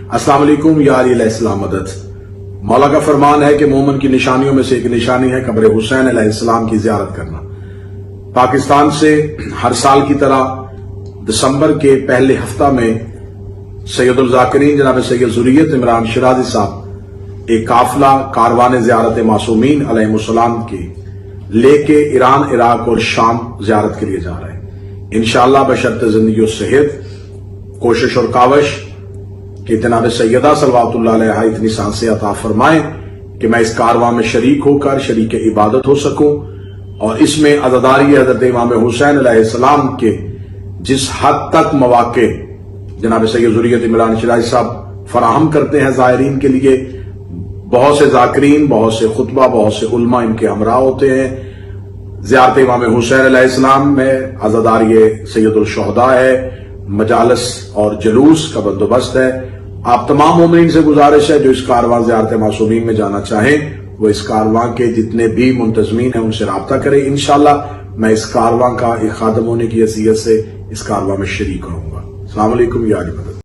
अस्सलाम वालेकुम या अली अलैहिस्सलाम मदद। मौला का फरमान है कि मोमिन की निशानियों में से एक निशानी है कब्र हुसैन अलैहिस्सलाम की जियारत करना। पाकिस्तान से हर साल की तरह दिसंबर के पहले हफ्ता में सैयदुल ज़ाकिरीन जनाब सैयद ज़ुर्रियत इमरान शिराज़ी साहब एक काफिला कारवान ज़ियारत मासूमीन अलैहिमुस्सलाम की लेके ईरान, इराक और शाम ज़ियारत के लिए जा रहे हैं। इंशाअल्लाह बशर्ते जिंदगी और सेहत, कोशिश और कावश कि जनाब सैयदा सल्लल्लाहु अलैहा इतनी सांसें अता फरमाएं कि मैं इस कारवां में शरीक होकर शरीक इबादत हो सकूं और इसमें अज़ादारी हज़रत इमाम हुसैन अलैहिस्सलाम के जिस हद तक मौक़े जनाब सैयद ज़ुर्रियत इमरान शिराज़ी साहब फराहम करते हैं ज़ायरीन के लिए, बहुत से ज़ाकिरीन, बहुत से खुतबा, बहुत से उलमा इनके हमरा होते हैं। ज़ियारत इमाम हुसैन अलैहिस्सलाम में अज़ादारी सैयदुल शुहदा है, मजालस और जुलूस का बंदोबस्त है। आप तमाम मोमिनीन से गुजारिश है जो इस कारवां ज़ियारत मासूमीन में जाना चाहें वो इस कारवां के जितने भी मुंतज़मीन हैं उनसे राब्ता करें। इंशाअल्लाह मैं इस कारवां का एक खादम होने की हैसियत से इस कारवां में शरीक रहूंगा। अस्सलाम वालेकुम या अली मदद।